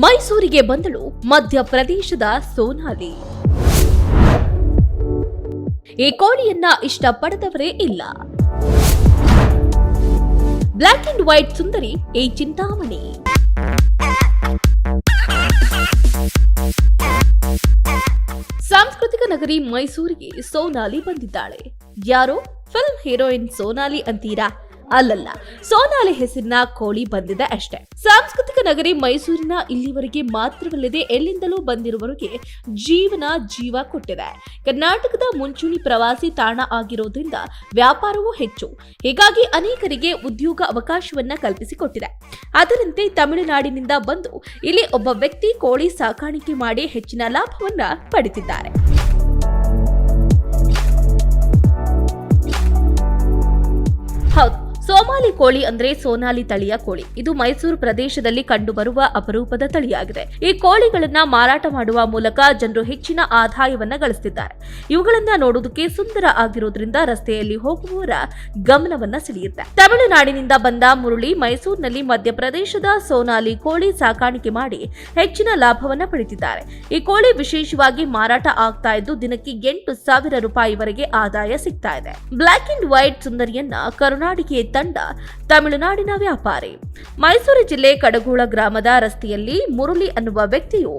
ಮೈಸೂರಿಗೆ ಬಂದಳು ಮಧ್ಯಪ್ರದೇಶದ ಸೋನಾಲಿ. ಈ ಕೋಳಿಯನ್ನ ಇಷ್ಟಪಡದವರೇ ಇಲ್ಲ. ಬ್ಲಾಕ್ ಅಂಡ್ ವೈಟ್ ಸುಂದರಿ ಈ ಚಿಂತಾಮಣಿ. ಸಾಂಸ್ಕೃತಿಕ ನಗರಿ ಮೈಸೂರಿಗೆ ಸೋನಾಲಿ ಬಂದಿದ್ದಾಳೆ. ಯಾರೋ ಫಿಲ್ಮ್ ಹೀರೋಯಿನ್ ಸೋನಾಲಿ ಅಂತೀರಾ? ಅಲ್ಲಲ್ಲ, ಸೋನಾಲಿ ಹೆಸರಿನ ಕೋಳಿ ಬಂದಿದೆ ಅಷ್ಟೇ. ಸಾಂಸ್ಕೃತಿಕ ನಗರಿ ಮೈಸೂರಿನ ಇಲ್ಲಿವರೆಗೆ ಮಾತ್ರವಲ್ಲದೆ ಎಲ್ಲಿಂದಲೂ ಬಂದಿರುವವರಿಗೆ ಜೀವ ಕೊಟ್ಟಿದೆ. ಕರ್ನಾಟಕದ ಮುಂಚೂಣಿ ಪ್ರವಾಸಿ ತಾಣ ಆಗಿರೋದ್ರಿಂದ ವ್ಯಾಪಾರವೂ ಹೆಚ್ಚು. ಹೀಗಾಗಿ ಅನೇಕರಿಗೆ ಉದ್ಯೋಗ ಅವಕಾಶವನ್ನ ಕಲ್ಪಿಸಿಕೊಟ್ಟಿದೆ. ಅದರಂತೆ ತಮಿಳುನಾಡಿನಿಂದ ಬಂದು ಇಲ್ಲಿ ಒಬ್ಬ ವ್ಯಕ್ತಿ ಕೋಳಿ ಸಾಕಾಣಿಕೆ ಮಾಡಿ ಹೆಚ್ಚಿನ ಲಾಭವನ್ನ ಪಡೆದಿದ್ದಾರೆ. ಹೌದು, ಸೋಮಾಲಿ ಕೋಳಿ ಅಂದ್ರೆ ಸೋನಾಲಿ ತಳಿಯ ಕೋಳಿ. ಇದು ಮೈಸೂರು ಪ್ರದೇಶದಲ್ಲಿ ಕಂಡುಬರುವ ಅಪರೂಪದ ತಳಿಯಾಗಿದೆ. ಈ ಕೋಳಿಗಳನ್ನ ಮಾರಾಟ ಮಾಡುವ ಮೂಲಕ ಜನರು ಹೆಚ್ಚಿನ ಆದಾಯವನ್ನ ಗಳಿಸುತ್ತಿದ್ದಾರೆ. ಇವುಗಳನ್ನ ನೋಡುವುದಕ್ಕೆ ಸುಂದರ ಆಗಿರೋದ್ರಿಂದ ರಸ್ತೆಯಲ್ಲಿ ಹೋಗುವವರ ಗಮನವನ್ನ ಸೆಳೆಯುತ್ತೆ. ತಮಿಳುನಾಡಿನಿಂದ ಬಂದ ಮುರಳಿ ಮೈಸೂರಿನಲ್ಲಿ ಮಧ್ಯಪ್ರದೇಶದ ಸೋನಾಲಿ ಕೋಳಿ ಸಾಕಾಣಿಕೆ ಮಾಡಿ ಹೆಚ್ಚಿನ ಲಾಭವನ್ನ ಪಡೆದಿದ್ದಾರೆ. ಈ ಕೋಳಿ ವಿಶೇಷವಾಗಿ ಮಾರಾಟ ಆಗ್ತಾ ಇದ್ದು ದಿನಕ್ಕೆ 8,000 ರೂಪಾಯಿವರೆಗೆ ಆದಾಯ ಸಿಗ್ತಾ ಇದೆ. ಬ್ಲಾಕ್ ಅಂಡ್ ವೈಟ್ ಸುಂದರಿಯನ್ನ ಕರುನಾಡಿಗೆ ತಂಡ ತಮಿಳುನಾಡಿನ ವ್ಯಾಪಾರಿ. ಮೈಸೂರು ಜಿಲ್ಲೆ ಕಡಗೋಳ ಗ್ರಾಮದ ರಸ್ತೆಯಲ್ಲಿ ಮುರಳಿ ಅನ್ನುವ ವ್ಯಕ್ತಿಯು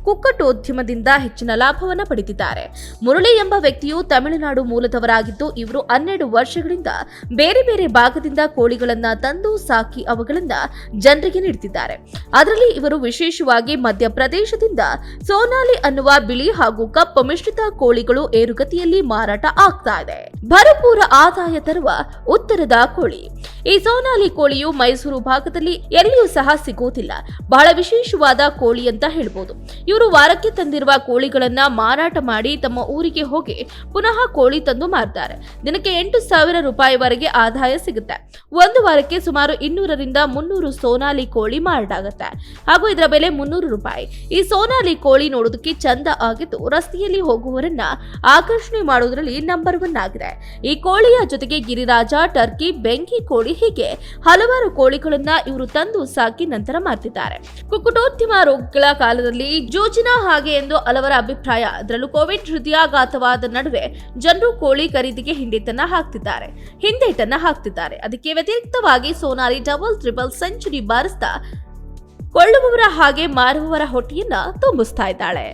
ಕುಕ್ಕಟೋದ್ಯಮದಿಂದ ಹೆಚ್ಚಿನ ಲಾಭವನ್ನ ಪಡೆದಿದ್ದಾರೆ. ಮುರಳಿ ಎಂಬ ವ್ಯಕ್ತಿಯು ತಮಿಳುನಾಡು ಮೂಲದವರಾಗಿದ್ದು ಇವರು 12 ವರ್ಷಗಳಿಂದ ಬೇರೆ ಬೇರೆ ಭಾಗದಿಂದ ಕೋಳಿಗಳನ್ನ ತಂದು ಸಾಕಿ ಅವುಗಳಿಂದ ಜನರಿಗೆ ನೀಡುತ್ತಿದ್ದಾರೆ. ಅದರಲ್ಲಿ ಇವರು ವಿಶೇಷವಾಗಿ ಮಧ್ಯಪ್ರದೇಶದಿಂದ ಸೋನಾಲಿ ಅನ್ನುವ ಬಿಳಿ ಹಾಗೂ ಕಪ್ಪು ಮಿಶ್ರಿತ ಕೋಳಿಗಳು ಏರುಗತಿಯಲ್ಲಿ ಮಾರಾಟ ಆಗ್ತಾ ಇದೆ. ಭರಪೂರ ಆದಾಯ ತರುವ ಉತ್ತರದ ಕೋಳಿ. ಈ ಸೋನಾಲಿ ಕೋಳಿಯು ಮೈಸೂರು ಭಾಗದಲ್ಲಿ ಎಲ್ಲಿಯೂ ಸಹ ಸಿಗೋದಿಲ್ಲ. ಬಹಳ ವಿಶೇಷವಾದ ಕೋಳಿ ಅಂತ ಹೇಳ್ಬೋದು. ಇವರು ವಾರಕ್ಕೆ ತಂದಿರುವ ಕೋಳಿಗಳನ್ನ ಮಾರಾಟ ಮಾಡಿ ತಮ್ಮ ಊರಿಗೆ ಹೋಗಿ ಪುನಃ ಕೋಳಿ ತಂದು ಮಾರ್ತಾರೆ. ದಿನಕ್ಕೆ 8,000 ರೂಪಾಯಿವರೆಗೆ ಆದಾಯ ಸಿಗುತ್ತೆ. ಒಂದು ವಾರಕ್ಕೆ ಸುಮಾರು 200ರಿಂದ 300 ಸೋನಾಲಿ ಕೋಳಿ ಮಾರಾಟ ಆಗುತ್ತೆ. ಹಾಗೂ ಇದರ ಬೆಲೆ 300 ರೂಪಾಯಿ. ಈ ಸೋನಾಲಿ ಕೋಳಿ ನೋಡೋದಕ್ಕೆ ಚಂದ ಆಗಿದ್ದು ರಸ್ತೆಯಲ್ಲಿ ಹೋಗುವವರನ್ನ ಆಕರ್ಷಣೆ ಮಾಡೋದ್ರಲ್ಲಿ ನಂಬರ್ 1 ಆಗಿದೆ. ಈ ಕೋಳಿಯ ಜೊತೆಗೆ ಗಿರಿರಾಜ, ಟರ್ಕಿ, ಬೆಂಕಿ ಕೋಳಿ ಹೀಗೆ ಹಲವಾರು ಕೋಳಿಗಳನ್ನ ಇವರು ತಂದು ಸಾಕಿ ನಂತರ ಮಾರ್ತಿದ್ದಾರೆ. ಕುಕ್ಕಟೋದ್ಯಮ ರೋಗಗಳ ಕಾಲದಲ್ಲಿ ಜೂಜಿನ ಹಾಗೆ ಎಂದು ಹಲವರ ಅಭಿಪ್ರಾಯ. ಅದರಲ್ಲೂ ಕೋವಿಡ್ ಹೃದಯಾಘಾತವಾದ ನಡುವೆ ಜನರು ಕೋಳಿ ಖರೀದಿಗೆ ಹಿಂದೇಟನ್ನ ಹಾಕ್ತಿದ್ದಾರೆ. ಅದಕ್ಕೆ ವ್ಯತಿರಿಕ್ತವಾಗಿ ಸೋನಾಲಿ ಡಬಲ್ ಟ್ರಿಪಲ್ ಸೆಂಚುರಿ ಬಾರಿಸ್ತಾ ಕೊಳ್ಳುವವರ ಹಾಗೆ ಮಾರುವವರ ಹೊಟ್ಟೆಯನ್ನ ತುಂಬಿಸ್ತಾ ಇದ್ದಾಳೆ.